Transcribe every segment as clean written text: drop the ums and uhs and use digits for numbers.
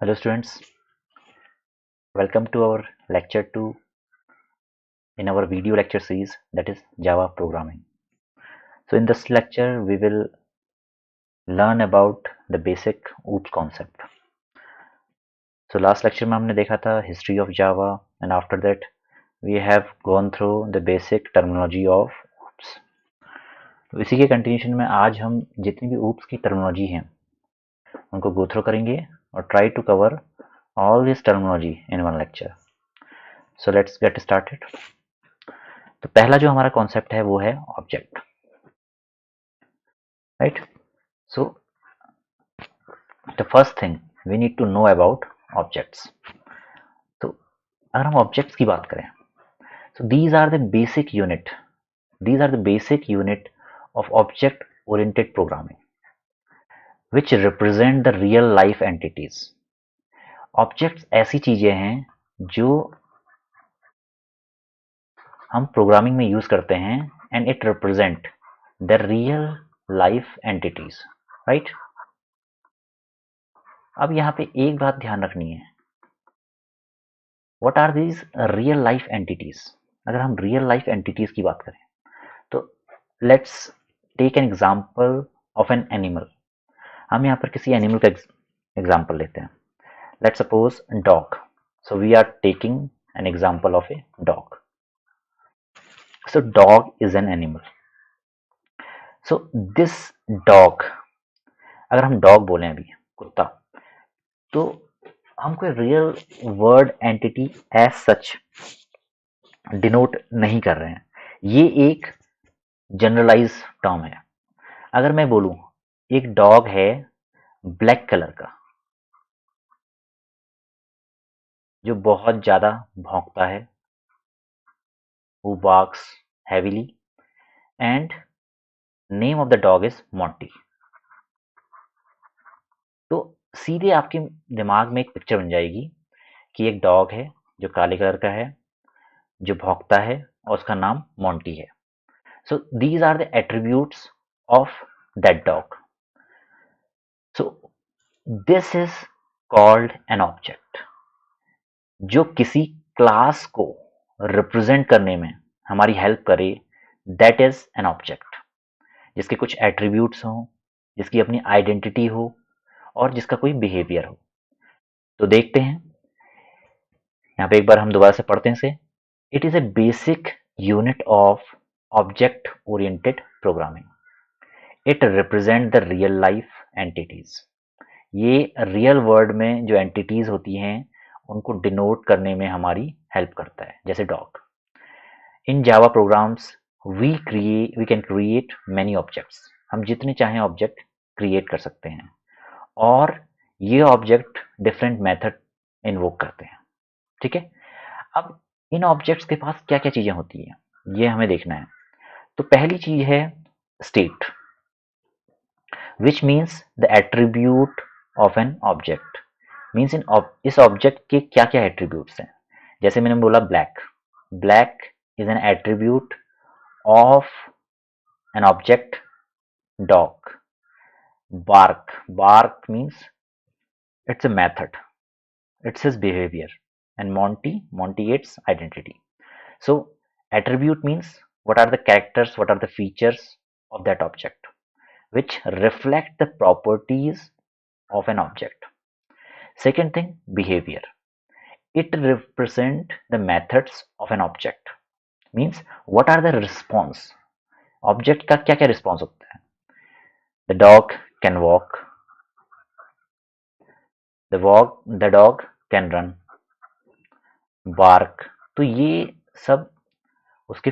Hello students, welcome to our lecture 2 in our video lecture series, that is Java programming. So in this lecture we will learn about the basic OOPS concept. So last lecture में हमने देखा था history of Java and after that we have gone through the basic terminology of OOPS. तो इसी के continuation में आज हम जितनी भी OOPS की टर्मिनोलॉजी हैं उनको गो थ्रू करेंगे और try to cover all this terminology in one lecture. So let's get started. तो पहला जो हमारा कॉन्सेप्ट है वो है object, right. So the first thing we need to know about objects. तो अगर हम ऑब्जेक्ट्स की बात करें, so these are the basic unit, these are the basic unit of object oriented programming which represent the real life entities. Objects ऐसी चीजें हैं जो हम प्रोग्रामिंग में यूज करते हैं and it represent the real life entities, right. अब यहाँ पे एक बात ध्यान रखनी है, what are these real life entities. अगर हम रियल लाइफ एंटिटीज की बात करें तो let's take an example of an animal. हम यहाँ पर किसी एनिमल का एग्जांपल लेते हैं. Let's suppose dog. So we are taking an example of a dog. So dog is an animal. So this dog, अगर हम डॉग बोले अभी कुत्ता, तो हम कोई real word entity as such denote नहीं कर रहे हैं. ये एक जनरलाइज टर्म है. अगर मैं बोलूं एक डॉग है ब्लैक कलर का जो बहुत ज्यादा भौंकता है, who barks heavily and name of the dog is Monty, तो सीधे आपके दिमाग में एक पिक्चर बन जाएगी कि एक डॉग है जो काले कलर का है, जो भौंकता है और उसका नाम मोंटी है. So these are the attributes of that dog. So this is called an object जो किसी क्लास को रिप्रेजेंट करने में हमारी हेल्प करे. दैट इज एन ऑब्जेक्ट जिसके कुछ एट्रीब्यूट्स हों, जिसकी अपनी आइडेंटिटी हो और जिसका कोई बिहेवियर हो. तो देखते हैं यहाँ पे एक बार हम दोबारा से पढ़ते हैं इसे. It is a basic unit of object oriented programming. It represent the real life entities. ये रियल वर्ल्ड में जो एंटिटीज होती हैं उनको डिनोट करने में हमारी हेल्प करता है, जैसे dog. In Java programs we can create many objects. हम जितने चाहें ऑब्जेक्ट क्रिएट कर सकते हैं और ये ऑब्जेक्ट डिफरेंट मेथड इन्वोक करते हैं, ठीक है. अब इन ऑब्जेक्ट्स के पास क्या क्या चीजें होती हैं ये हमें देखना है. तो पहली चीज है state, which means the attribute of an object. Means इस ऑब्जेक्ट के क्या क्या एट्रीब्यूट्स हैं. जैसे मैंने बोला black, black is an attribute of an object dog. bark, bark means it's a method, it's his behavior. And monty its identity. So attribute means what are the characters, what are the features of that object which reflect the properties of an object. Second thing, behavior. It represent the methods of an object. Means what are the response, object का क्या क्या response होता है. The dog can walk, the dog can run, bark. तो ये सब उसके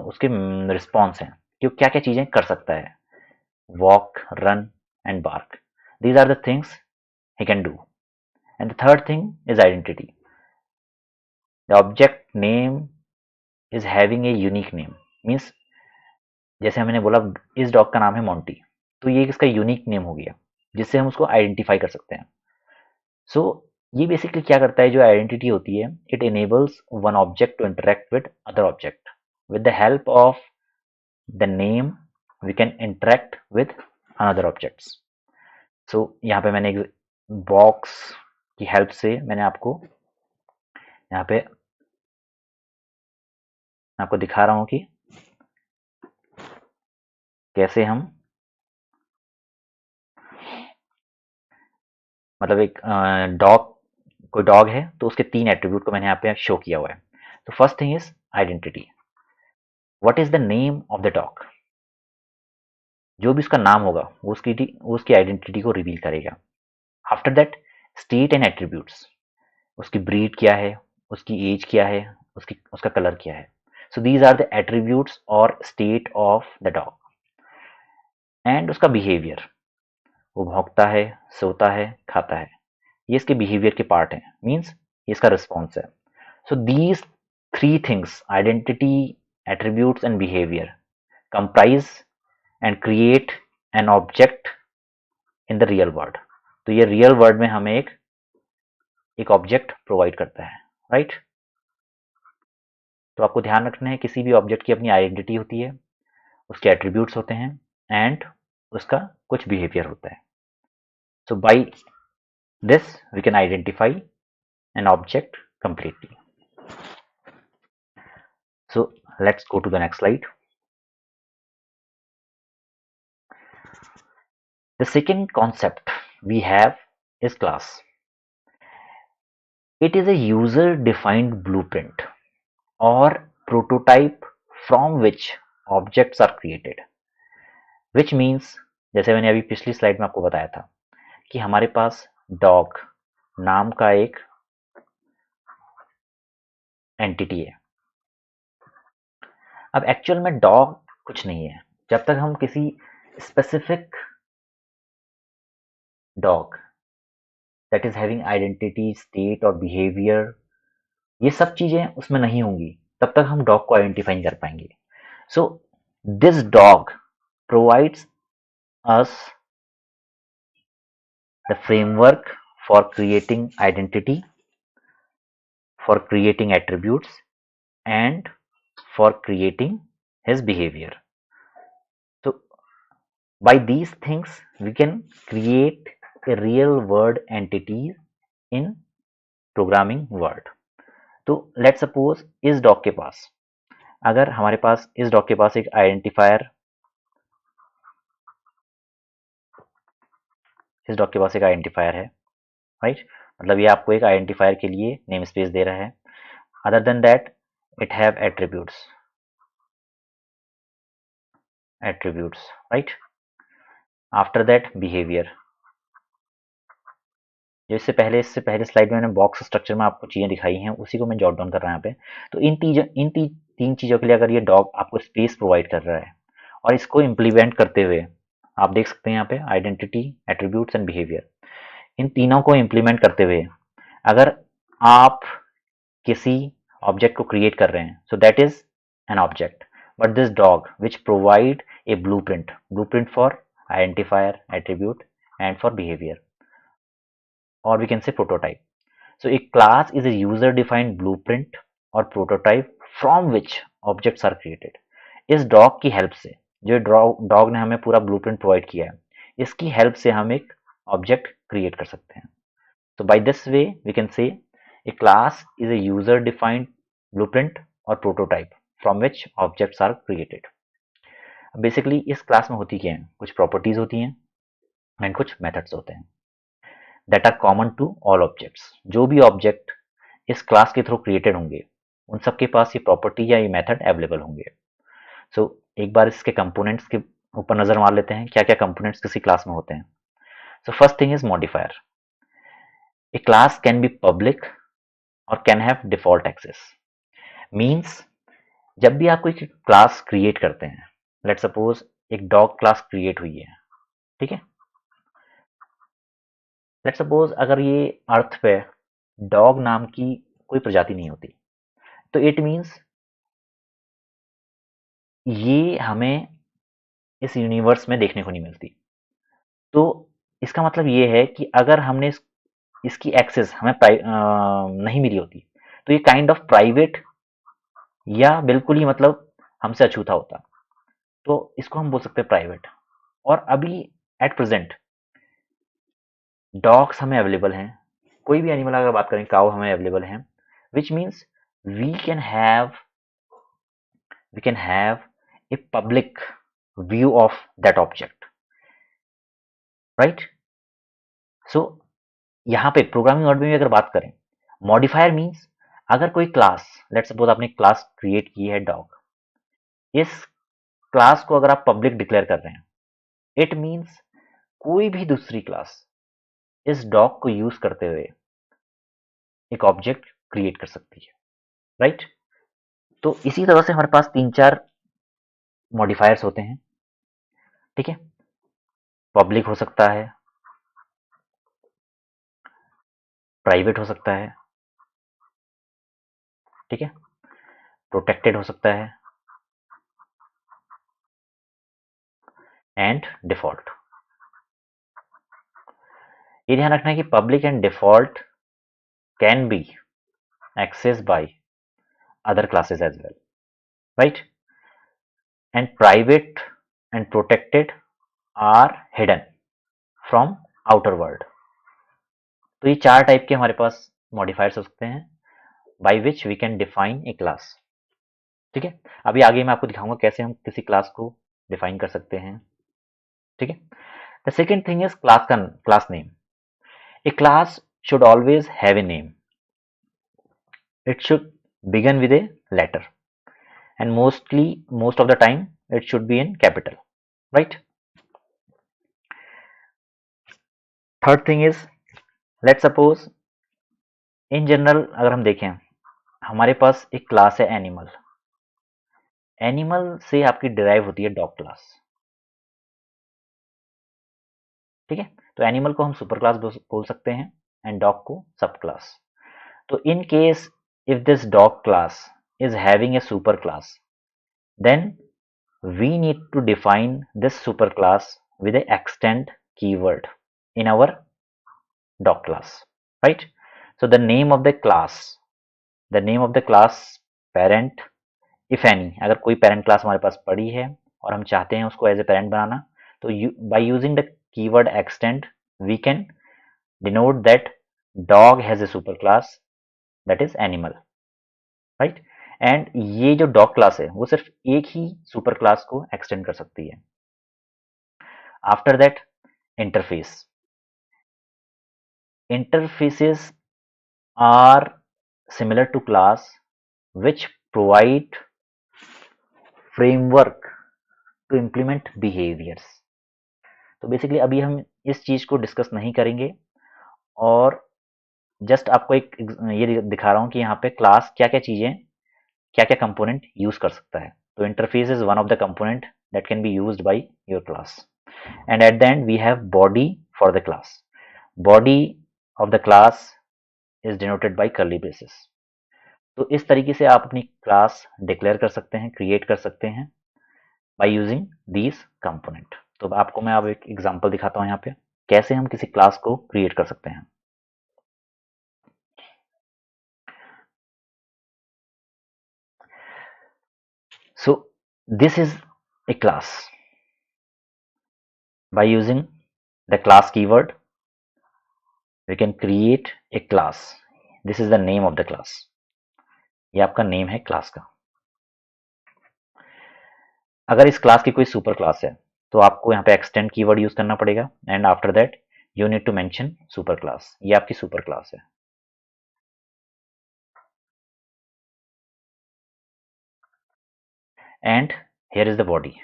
उसके रिस्पॉन्स हैं कि वो क्या क्या चीजें कर सकता है. Walk, run and bark, these are the things he can do. And the third thing is identity. The object name is having a unique name. Means जैसे मैंने बोला इस डॉग का नाम है मोंटी, तो ये इसका यूनिक नेम हो गया जिससे हम उसको आइडेंटिफाई कर सकते हैं. सो ये बेसिकली क्या करता है, जो आइडेंटिटी होती है, it enables one object to interact with other object. With the help of the name we can interact with another objects. So यहाँ पे मैंने बॉक्स की हेल्प से मैंने आपको यहाँ पे आपको दिखा रहा हूँ कि कैसे हम मतलब एक डॉग कोई डॉग है तो उसके 3 एट्रीब्यूट को मैंने यहाँ पे शो किया हुआ है। तो first thing is identity. What is the name of the dog? जो भी उसका नाम होगा वो उसकी आइडेंटिटी को रिवील करेगा। After that state and attributes. उसकी ब्रीड क्या है, उसकी एज क्या है, उसकी उसका कलर क्या है। So these are the attributes और state of the dog. And उसका बिहेवियर, वो भौंकता है, सोता है, खाता है, ये इसके बिहेवियर के पार्ट है, मीन्स ये इसका रिस्पॉन्स है। So these three things, identity, attributes and behaviour, comprise and create an object in the real world. तो ये रियल वर्ल्ड में हमें एक ऑब्जेक्ट प्रोवाइड करता है, राइट। तो आपको ध्यान रखना है किसी भी ऑब्जेक्ट की अपनी आइडेंटिटी होती है, उसके एट्रीब्यूट्स होते हैं एंड उसका कुछ बिहेवियर होता है। So by this we can identify an object completely. So let's go to the next slide. The second concept we have is class. It is a user defined blueprint or prototype from which objects are created, which means जैसे मैंने अभी पिछली slide में आपको बताया था कि हमारे पास डॉग नाम का एक एंटिटी है। अब एक्चुअल में डॉग कुछ नहीं है जब तक हम किसी specific dog that is having identity, state और बिहेवियर, ये सब चीजें उसमें नहीं होंगी, तब तक हम डॉग को आइडेंटिफाई नहीं कर पाएंगे। So this dog provides us the framework for creating identity, for creating attributes and for creating his behavior. So by these things we can create a real world entity in programming world. तो let's suppose इस dog के पास, अगर हमारे पास इस dog के पास एक identifier, इस dog के पास एक आइडेंटिफायर है, राइट। मतलब ये आपको एक आइडेंटिफायर के लिए नेम स्पेस दे रहा है। Other than that it have attributes, right. After that behaviour. जो इससे पहले स्लाइड में मैंने बॉक्स स्ट्रक्चर में आपको चीजें दिखाई हैं, उसी को मैं जॉट डाउन कर रहा हूँ यहाँ पे। तो तीन चीजों के लिए अगर ये डॉग आपको स्पेस प्रोवाइड कर रहा है और इसको इम्प्लीमेंट करते हुए आप देख सकते हैं यहाँ पे आइडेंटिटी, एट्रीब्यूट्स एंड बिहेवियर, इन तीनों को इम्प्लीमेंट करते हुए अगर आप किसी ऑब्जेक्ट को क्रिएट कर रहे हैं, so that is an object. But this dog which provide a blueprint for identifier, attribute and for behaviour, or we can say prototype. So a class is a user defined blueprint और prototype from which objects are created. इस dog की help से, जो dog ने हमें पूरा blueprint provide किया है, इसकी हेल्प से हम एक ऑब्जेक्ट क्रिएट कर सकते हैं। So by this way we can say a class is a user defined blueprint or prototype from which objects are created. Basically इस क्लास में होती क्या है, कुछ प्रॉपर्टीज होती हैं एंड कुछ मेथड्स होते हैं that are common to all objects. जो भी ऑब्जेक्ट इस क्लास के थ्रू क्रिएटेड होंगे उन सबके पास ये प्रॉपर्टी या ये मेथड अवेलेबल होंगे। सो एक बार इसके कंपोनेंट्स के ऊपर नजर मार लेते हैं, क्या क्या कंपोनेंट्स किसी क्लास में होते हैं। So first thing is modifier. A class can be public और can have default access. Means जब भी आप कोई क्लास क्रिएट करते हैं, लेट सपोज एक डॉग क्लास क्रिएट हुई है, ठीक है। लेट सपोज अगर ये अर्थ पे डॉग नाम की कोई प्रजाति नहीं होती, तो इट मीन्स ये हमें इस यूनिवर्स में देखने को नहीं मिलती। तो इसका मतलब ये है कि अगर हमने इसकी एक्सेस हमें नहीं मिली होती, तो ये काइंड ऑफ प्राइवेट या बिल्कुल ही मतलब हमसे अछूता होता। तो इसको हम बोल सकते हैं प्राइवेट। और अभी एट प्रेजेंट डॉग्स हमें अवेलेबल हैं, कोई भी एनिमल अगर बात करें, काऊ हमें अवेलेबल हैं, which means we can have we can have a public view of that object, right? So यहाँ पे प्रोग्रामिंग वर्ड में भी अगर बात करें, मॉडिफायर मीन्स अगर कोई क्लास, लेट सपोज आपने क्लास क्रिएट की है डॉग, इस क्लास को अगर आप पब्लिक डिक्लेयर कर रहे हैं, इट मीन्स कोई भी दूसरी क्लास इस डॉग को यूज करते हुए एक ऑब्जेक्ट क्रिएट कर सकती है, राइट? तो इसी तरह से हमारे पास तीन चार मॉडिफायर्स होते हैं, ठीक है? पब्लिक हो सकता है, प्राइवेट हो सकता है, ठीक है, प्रोटेक्टेड हो सकता है, एंड डिफॉल्ट। ये ध्यान रखना है कि public and default can be accessed by other classes as well, right? And private and protected are hidden from outer world। तो ये चार टाइप के हमारे पास मॉडिफायर्स हो सकते हैं by which we can define a class, ठीक है? अभी आगे मैं आपको दिखाऊंगा कैसे हम किसी क्लास को डिफाइन कर सकते हैं, ठीक है? The second thing is class name. A class should always have a name. It should begin with a letter, and most of the time it should be in capital, right? Third thing is, let's suppose in general अगर हम देखें, हमारे पास एक class है animal. Animal से आपकी derive होती है डॉग क्लास, ठीक है? तो एनिमल को हम सुपर क्लास बोल सकते हैं एंड डॉग को सब क्लास। तो in case if this dog class is having a super class, then we need to define this super class with a extend keyword in our dog class, right? So the name of the class parent, if any, अगर कोई parent class हमारे पास पड़ी है और हम चाहते हैं उसको एज ए पेरेंट बनाना, तो by using the keyword extend we can denote that dog has a super class that is animal, right? And ये जो डॉग क्लास है वो सिर्फ एक ही सुपर क्लास को एक्सटेंड कर सकती है। After that interface, interfaces are similar to class which provide framework to implement behaviors। तो बेसिकली अभी हम इस चीज को डिस्कस नहीं करेंगे, और जस्ट आपको एक ये दिखा रहा हूँ कि यहाँ पे क्लास क्या क्या चीजें, क्या क्या कंपोनेंट यूज कर सकता है। तो interface is one of the component that can be used by your class. And at the end we have body for the class. Body of the class is denoted by curly braces. तो इस तरीके से आप अपनी class declare कर सकते हैं, create कर सकते हैं बाय यूजिंग दीज कंपोनेंट। तो आपको मैं अब एक एग्जांपल दिखाता हूँ यहाँ पे कैसे हम किसी क्लास को क्रिएट कर सकते हैं। So this is a class. By using the class keyword, we can create a class. This is the name of the class. ये आपका नेम है क्लास का। अगर इस क्लास की कोई सुपर क्लास है तो आपको यहाँ पे एक्सटेंड कीवर्ड यूज करना पड़ेगा, and after that you need to mention super class. ये आपकी सुपर क्लास है। And here is the body.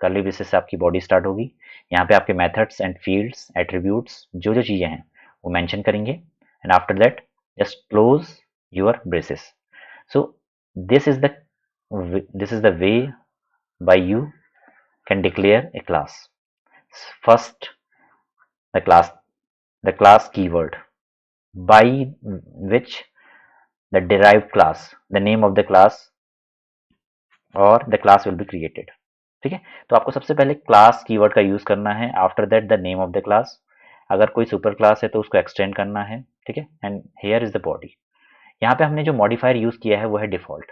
Curly braces से आपकी बॉडी स्टार्ट होगी। यहाँ पे आपके मेथड्स एंड फील्ड्स, एट्रीब्यूट्स, जो जो चीजें हैं वो मेंशन करेंगे, and after that just close your braces. So this is the way by you can declare a class. First, the class the class keyword by which the derived class, the name of the class or the class will be created। ठीक है? तो आपको सबसे पहले class keyword का use करना है। After that the name of the class. अगर कोई सुपर क्लास है तो उसको एक्सटेंड करना है, ठीक है? And here is the body. यहाँ पे हमने जो मॉडिफायर यूज किया है वो है डिफॉल्ट।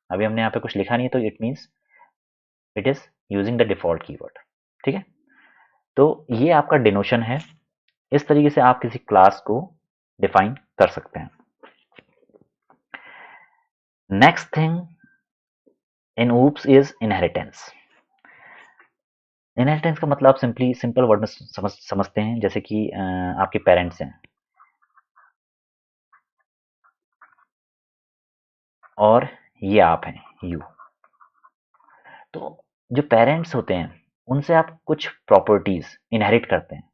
अभी हमने यहाँ पे कुछ लिखा नहीं है, तो it means it is using the default keyword, ठीक है? तो ये आपका डिनोशन है इस तरीके से आप किसी क्लास को डिफाइन कर सकते हैं। Next thing in oops is inheritance. Inheritance का मतलब सिंपल वर्ड में समझते हैं, जैसे कि आपके पेरेंट्स हैं और ये आप हैं, यू। तो जो पेरेंट्स होते हैं उनसे आप कुछ प्रॉपर्टीज इनहेरिट करते हैं,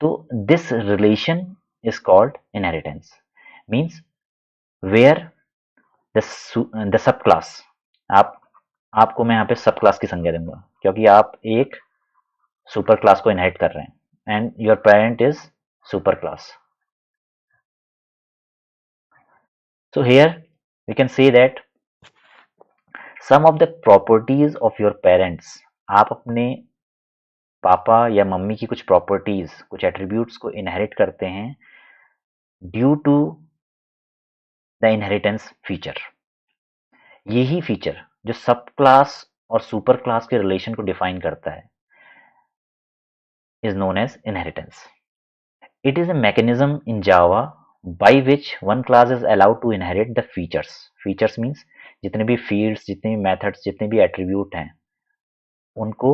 तो this relation is called inheritance. Means where the sub class, आप आपको मैं यहाँ पे सब क्लास की संज्ञा दूंगा, क्योंकि आप एक सुपर क्लास को इनहेरिट कर रहे हैं and your parent is super class. So here we can say that some of the properties of your parents, आप अपने पापा या मम्मी की कुछ प्रॉपर्टीज, कुछ एट्रीब्यूट्स को इनहेरिट करते हैं due to the inheritance feature. यही फीचर जो सब क्लास और सुपर क्लास के रिलेशन को डिफाइन करता है is known as inheritance. It is a mechanism in Java by which one class is allowed to inherit the features. Features means जितने भी fields, जितने भी methods, जितने भी attribute हैं, उनको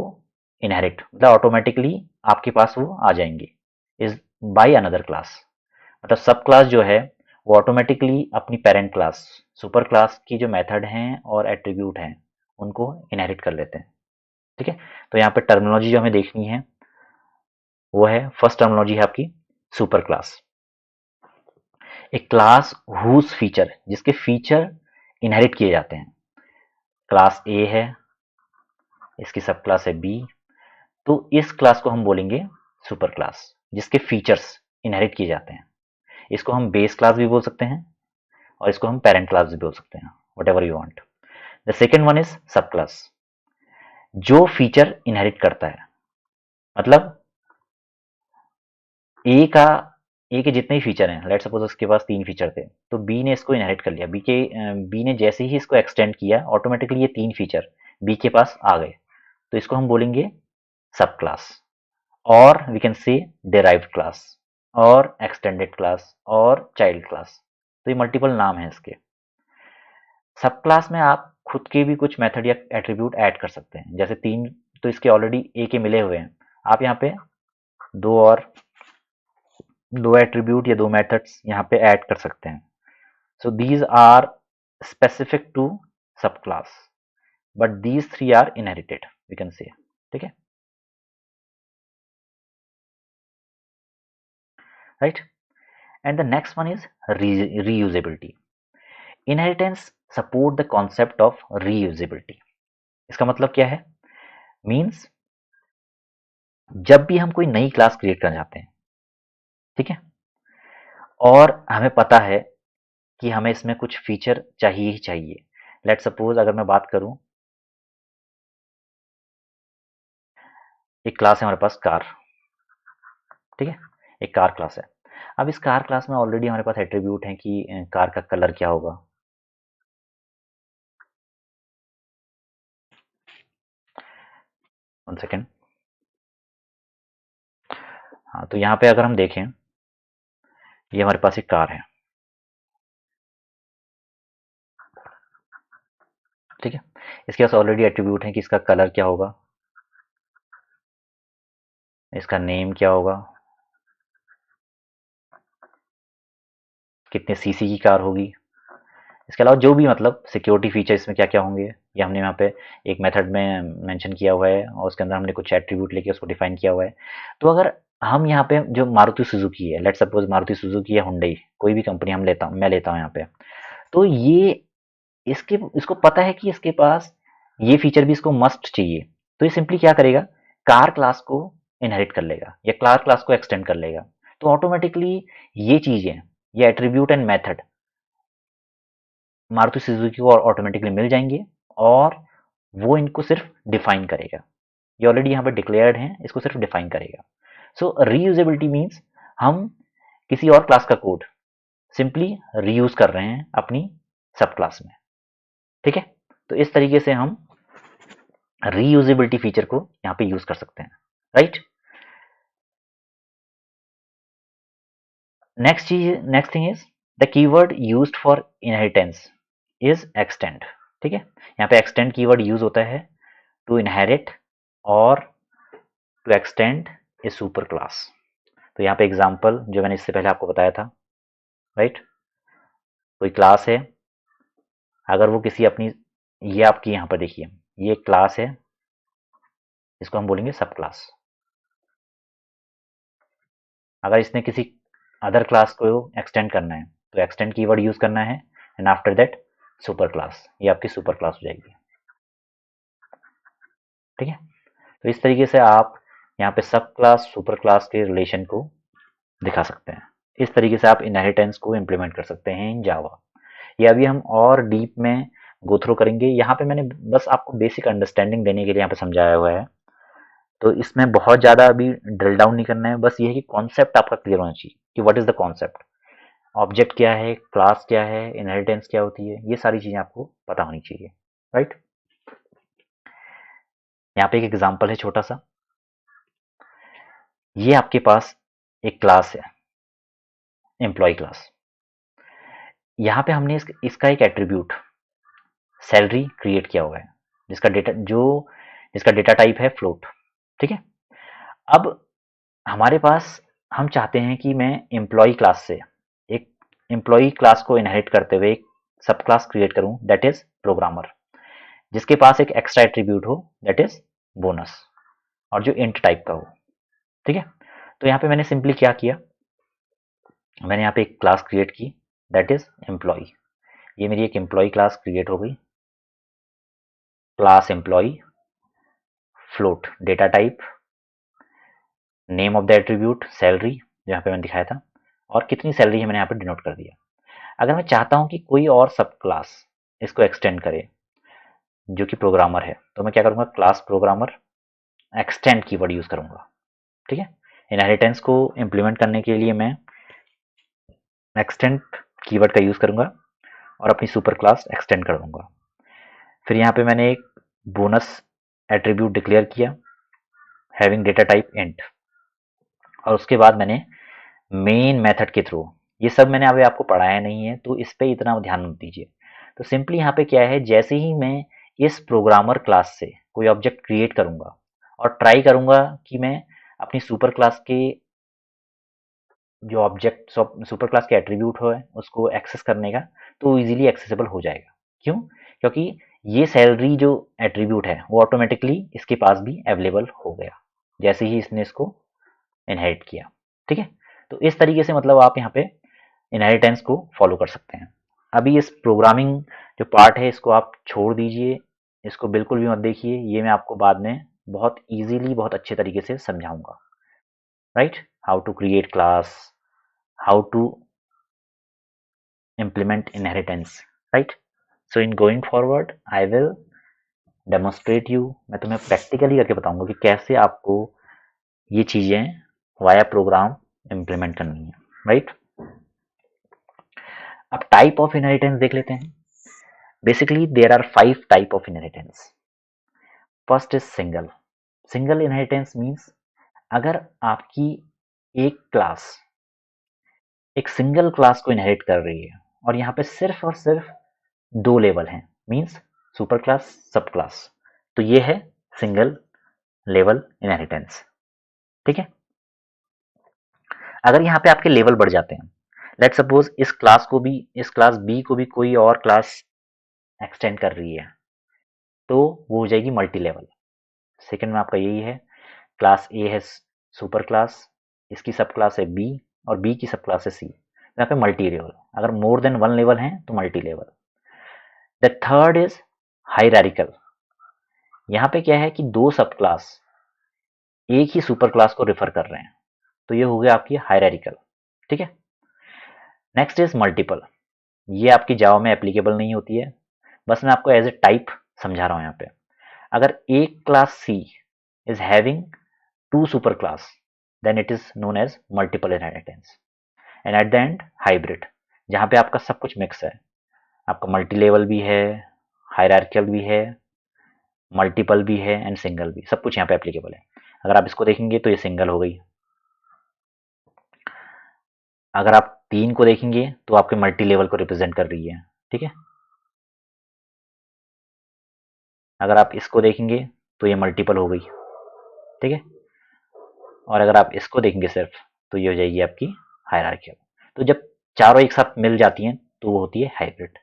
inherit मतलब ऑटोमेटिकली आपके पास वो आ जाएंगे इज बाय अनदर क्लास। मतलब सब क्लास जो है वो ऑटोमेटिकली अपनी पेरेंट क्लास, सुपर क्लास की जो मेथड हैं और एट्रीब्यूट हैं उनको इनहेरिट कर लेते हैं। ठीक है, तो यहाँ पे टर्मिनोलॉजी जो हमें देखनी है वो है, फर्स्ट टर्मिनोलॉजी है आपकी सुपर क्लास। एक क्लास हुज फीचर, जिसके फीचर इनहेरिट किए जाते हैं। क्लास ए है, इसकी सब क्लास है बी, तो इस क्लास को हम बोलेंगे सुपर क्लास जिसके फीचर्स इनहेरिट किए जाते हैं। इसको हम बेस क्लास भी बोल सकते हैं और इसको हम पेरेंट क्लास भी बोल सकते हैं, what ever you want. The second one is सब क्लास, जो फीचर इनहेरिट करता है। मतलब ए का ए के जितने भी फीचर हैं, लेट सपोज उसके पास 3 फीचर थे, तो बी ने इसको इनहेरिट कर लिया। बी ने जैसे ही इसको एक्सटेंड किया, ऑटोमेटिकली ये 3 फीचर बी के पास आ गए, तो इसको हम बोलेंगे सब क्लास, और we can say derived class और एक्सटेंडेड क्लास और चाइल्ड क्लास। तो ये मल्टीपल नाम है इसके। सब क्लास में आप खुद के भी कुछ मेथड या एट्रीब्यूट ऐड कर सकते हैं, जैसे 3 तो इसके ऑलरेडी ए के मिले हुए हैं, आप यहाँ पे दो और दो एट्रीब्यूट या दो मेथड्स यहाँ पे ऐड कर सकते हैं। So these are specific to sub class, but these 3 are inherited, we can say. ठीक है, right. And the next one is reusability. Inheritance support the concept of reusability. इसका मतलब क्या है? मीन्स जब भी हम कोई नई क्लास क्रिएट करना चाहते हैं, ठीक है, और हमें पता है कि हमें इसमें कुछ फीचर चाहिए ही चाहिए। लेट सपोज अगर मैं बात करूं, एक क्लास है हमारे पास कार, ठीक है, एक कार क्लास है। अब इस कार क्लास में ऑलरेडी हमारे पास एट्रीब्यूट है कि कार का कलर क्या होगा। One second. हाँ, तो यहाँ पे अगर हम देखें, ये हमारे पास एक कार है, ठीक है। इसके पास ऑलरेडी एट्रीब्यूट है कि इसका कलर क्या होगा, इसका नेम क्या होगा, कितने सीसी की कार होगी, इसके अलावा जो भी मतलब सिक्योरिटी फीचर इसमें क्या क्या होंगे, ये हमने यहाँ पे एक मेथड में मेंशन किया हुआ है और उसके अंदर हमने कुछ एट्रीब्यूट लेके उसको डिफाइन किया हुआ है। तो अगर हम यहाँ पे जो मारुति सुजुकी है, लेट सपोज मारुति सुजुकी या हुंडई, कोई भी कंपनी मैं लेता हूँ यहाँ पे, तो ये इसको पता है कि इसके पास ये फीचर भी इसको मस्ट चाहिए, तो ये सिंपली क्या करेगा, कार क्लास को इनहेरिट कर लेगा या कार क्लास को एक्सटेंड कर लेगा। तो ऑटोमेटिकली ये चीजें, ये attribute and method Maruti Suzuki को ऑटोमेटिकली मिल जाएंगे और वो इनको सिर्फ डिफाइन करेगा। ये ऑलरेडी यहाँ पर डिक्लेयर्ड है, इसको सिर्फ डिफाइन करेगा। सो रीयूजेबिलिटी मीन्स हम किसी और क्लास का कोड सिंपली रीयूज कर रहे हैं अपनी सब क्लास में। ठीक है, तो इस तरीके से हम रीयूजेबिलिटी फीचर को यहाँ पे यूज कर सकते हैं, right. Next thing is the keyword used for inheritance is extend. ठीक है, यहाँ पे एक्सटेंड कीवर्ड यूज होता है टू इनहेरिट और to extend a super class. तो यहाँ पे एग्जांपल जो मैंने इससे पहले आपको बताया था, राइट, कोई क्लास है, अगर वो किसी अपनी, ये आपकी यहाँ पर देखिए, ये एक क्लास है, इसको हम बोलेंगे सब क्लास। अगर इसने किसी अदर क्लास को एक्सटेंड करना है तो एक्सटेंड कीवर्ड यूज करना है, and after that super class, ये आपकी सुपर क्लास हो जाएगी। ठीक है, तो इस तरीके से आप यहाँ पे सब क्लास सुपर क्लास के रिलेशन को दिखा सकते हैं। इस तरीके से आप इनहेरिटेंस को इम्प्लीमेंट कर सकते हैं इन जावा। ये अभी हम और डीप में गो थ्रू करेंगे। यहाँ पे मैंने बस आपको बेसिक अंडरस्टैंडिंग देने के लिए यहाँ पे समझाया हुआ है, तो इसमें बहुत ज़्यादा अभी ड्रिल डाउन नहीं करना है। बस ये है कि कॉन्सेप्ट आपका क्लियर होना चाहिए कि what is the concept, object क्या है, क्लास क्या है, इनहेरिटेंस क्या होती है, ये सारी चीज़ें आपको पता होनी चाहिए, राइट। यहाँ पे एक एग्जांपल है छोटा सा। ये आपके पास एक क्लास है, एम्प्लॉय क्लास। यहाँ पे हमने इसका एक एट्रीब्यूट सैलरी क्रिएट किया हुआ है, जिसका डेटा टाइप है फ्लोट। ठीक है, अब हमारे पास, हम चाहते हैं कि मैं एम्प्लॉय क्लास से एक एम्प्लॉय क्लास को इनहेरिट करते हुए एक सब क्लास क्रिएट करूं, दैट इज प्रोग्रामर, जिसके पास एक एक्स्ट्रा एट्रीब्यूट हो, दैट इज बोनस, और जो इंट टाइप का हो। ठीक है, तो यहाँ पे मैंने सिंपली क्या किया, मैंने यहाँ पे एक क्लास क्रिएट की, दैट इज एम्प्लॉय। ये मेरी एक एम्प्लॉय क्लास क्रिएट हो गई, class employ, float data type, name of the attribute salary, यहाँ पे मैंने दिखाया था, और कितनी सैलरी है मैंने यहाँ पे डिनोट कर दिया। अगर मैं चाहता हूँ कि कोई और सब क्लास इसको एक्सटेंड करे जो कि प्रोग्रामर है, तो मैं क्या करूँगा, class programmer extend keyword use करूँगा। ठीक है, इनहेरिटेंस को इम्प्लीमेंट करने के लिए मैं एक्सटेंड कीवर्ड का यूज करूँगा और अपनी सुपर क्लास एक्सटेंड कर दूंगा। फिर यहाँ पे मैंने एक बोनस एट्रीब्यूट डिक्लेयर किया हैविंग डेटा टाइप इंट, और उसके बाद मैंने मेन मेथड के थ्रू, ये सब मैंने अभी आपको पढ़ाया नहीं है तो इस पे इतना ध्यान मत दीजिए। तो सिंपली यहाँ पे क्या है, जैसे ही मैं इस प्रोग्रामर क्लास से कोई ऑब्जेक्ट क्रिएट करूंगा और ट्राई करूंगा कि मैं अपनी सुपर क्लास के जो ऑब्जेक्ट सुपर क्लास के एट्रीब्यूट हो उसको एक्सेस करने का, तो इजीली एक्सेसिबल हो जाएगा। क्यों? क्योंकि ये सैलरी जो एट्रीब्यूट है वो ऑटोमेटिकली इसके पास भी अवेलेबल हो गया जैसे ही इसने इसको इनहेरिट किया। ठीक है, तो इस तरीके से मतलब आप यहाँ पे इनहेरिटेंस को फॉलो कर सकते हैं। अभी इस प्रोग्रामिंग जो पार्ट है इसको आप छोड़ दीजिए, इसको बिल्कुल भी मत देखिए, ये मैं आपको बाद में बहुत इजीली बहुत अच्छे तरीके से समझाऊंगा, right, how to create class, how to implement inheritance, right? So in going forward I will demonstrate you, मैं तुम्हें प्रैक्टिकली करके बताऊंगा कि कैसे आपको ये चीजें वाया प्रोग्राम इम्प्लीमेंट करनी है, राइट। अब टाइप ऑफ इनहेरिटेंस देख लेते हैं। Basically there are 5 type of inheritance. First is single. Single inheritance means अगर आपकी एक क्लास एक सिंगल क्लास को इनहेरिट कर रही है और यहाँ पे सिर्फ और सिर्फ 2 लेवल हैं, मीन्स सुपर क्लास सब क्लास, तो ये है सिंगल लेवल इनहेरिटेंस। ठीक है, अगर यहाँ पे आपके लेवल बढ़ जाते हैं, लेट सपोज इस क्लास बी को भी कोई और क्लास एक्सटेंड कर रही है, तो वो हो जाएगी मल्टी लेवल। सेकेंड में आपका यही है, क्लास ए है सुपर क्लास, इसकी सब क्लास है बी और बी की सब क्लास है सी, यहाँ पे मल्टी लेवल। अगर मोर देन 1 लेवल है तो multi level. The third is hierarchical. यहाँ पे क्या है कि 2 सब क्लास एक ही सुपर क्लास को रेफर कर रहे हैं, तो ये हो गया आपकी हायरार्किकल। ठीक है, नेक्स्ट इज मल्टीपल। ये आपकी जावा में एप्लीकेबल नहीं होती है, बस मैं आपको एज ए टाइप समझा रहा हूँ यहाँ पे। अगर एक class C is having 2 super class, then it is known as multiple inheritance. And at the end hybrid, जहाँ पे आपका सब कुछ मिक्स है, आपका मल्टी लेवल भी है, हायरार्किकल भी है, मल्टीपल भी है एंड सिंगल भी, सब कुछ यहाँ पे एप्लीकेबल है। अगर आप इसको देखेंगे तो ये सिंगल हो गई। अगर आप 3 को देखेंगे तो आपके मल्टी लेवल को रिप्रेजेंट कर रही है, ठीक है। अगर आप इसको देखेंगे तो ये मल्टीपल हो गई, ठीक है। और अगर आप इसको देखेंगे सिर्फ, तो ये हो जाएगी आपकी हायरार्कियल। तो जब चारों एक साथ मिल जाती हैं तो वो होती है हाइब्रिड।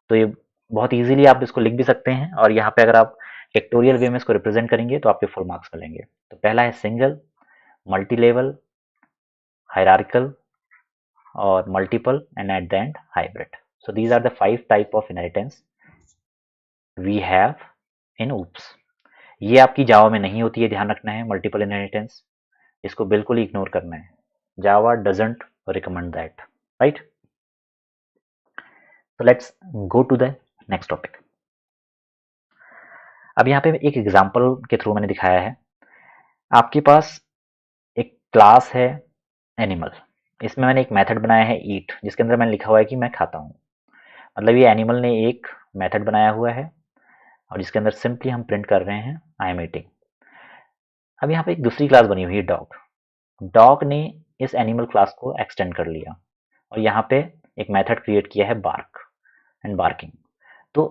तो ये बहुत इजीली आप इसको लिख भी सकते हैं, और यहाँ पे अगर आप टेक्टोरियल वे में इसको रिप्रेजेंट करेंगे तो आपके फुल मार्क्स मिलेंगे। तो पहला है सिंगल, मल्टी लेवल, हायरार्किकल और multiple, and at the end hybrid. So these are the 5 type of inheritance we have in OOPS। ये आपकी जावा में नहीं होती है, ध्यान रखना है। मल्टीपल इनहेरिटेंस इसको बिल्कुल ही इग्नोर करना है। Java doesn't recommend that, right. तो let's go to the next topic. अब यहाँ पे एक एग्जांपल के थ्रू मैंने दिखाया है। आपके पास एक क्लास है एनिमल, इसमें मैंने एक मेथड बनाया है ईट, जिसके अंदर मैंने लिखा हुआ है कि मैं खाता हूँ। मतलब ये एनिमल ने एक मेथड बनाया हुआ है और जिसके अंदर सिंपली हम प्रिंट कर रहे हैं आई एम ईटिंग। अब यहाँ पे एक दूसरी क्लास बनी हुई है डॉग। डॉग ने इस एनिमल क्लास को एक्सटेंड कर लिया और यहाँ पे एक मेथड क्रिएट किया है बार्क एंड बार्किंग। तो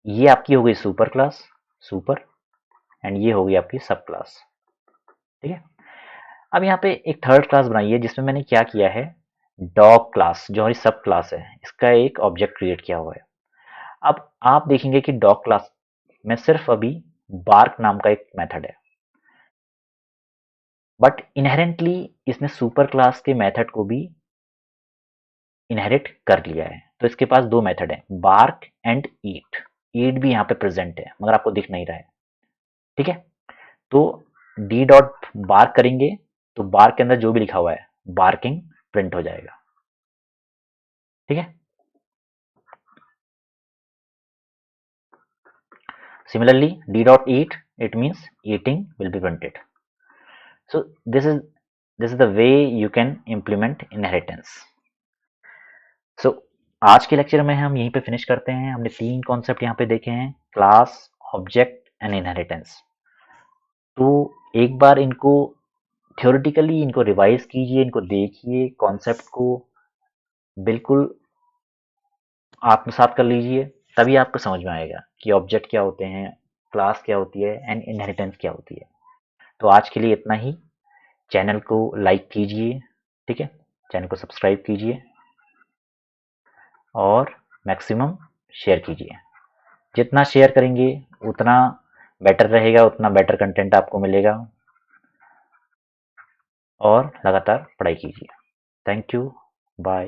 ये आपकी हो गई सुपर क्लास, सुपर, एंड ये हो गई आपकी सब क्लास, ठीक है। अब यहाँ पे एक थर्ड क्लास बनाई है जिसमें मैंने क्या किया है, डॉग क्लास जो हमारी सब क्लास है इसका एक ऑब्जेक्ट क्रिएट किया हुआ है। अब आप देखेंगे कि डॉग क्लास में सिर्फ अभी बार्क नाम का एक मेथड है, बट इनहेरेंटली इसने सुपर क्लास के मेथड को भी इनहेरिट कर लिया है। तो इसके पास दो मेथड है, बार्क एंड ईट। ईट भी यहाँ पे प्रेजेंट है मगर आपको दिख नहीं रहा है, ठीक है। तो डी डॉट बार्क करेंगे तो बार्क के अंदर जो भी लिखा हुआ है बार्किंग प्रिंट हो जाएगा, ठीक है। Similarly, d dot eat, it means eating will be printed. So this is the way you can implement inheritance. So आज के लेक्चर में हम यहीं पे फिनिश करते हैं। हमने 3 कॉन्सेप्ट यहाँ पे देखे हैं, क्लास, ऑब्जेक्ट एंड इनहेरिटेंस। तो एक बार इनको थ्योरेटिकली इनको रिवाइज कीजिए, इनको देखिए, कॉन्सेप्ट को बिल्कुल आत्मसात कर लीजिए, तभी आपको समझ में आएगा कि ऑब्जेक्ट क्या होते हैं, क्लास क्या होती है एंड इनहेरिटेंस क्या होती है। तो आज के लिए इतना ही। चैनल को लाइक कीजिए, ठीक है, चैनल को सब्सक्राइब कीजिए और मैक्सिमम शेयर कीजिए। जितना शेयर करेंगे उतना बेटर रहेगा, उतना बेटर कंटेंट आपको मिलेगा। और लगातार पढ़ाई कीजिए। Thank you, bye.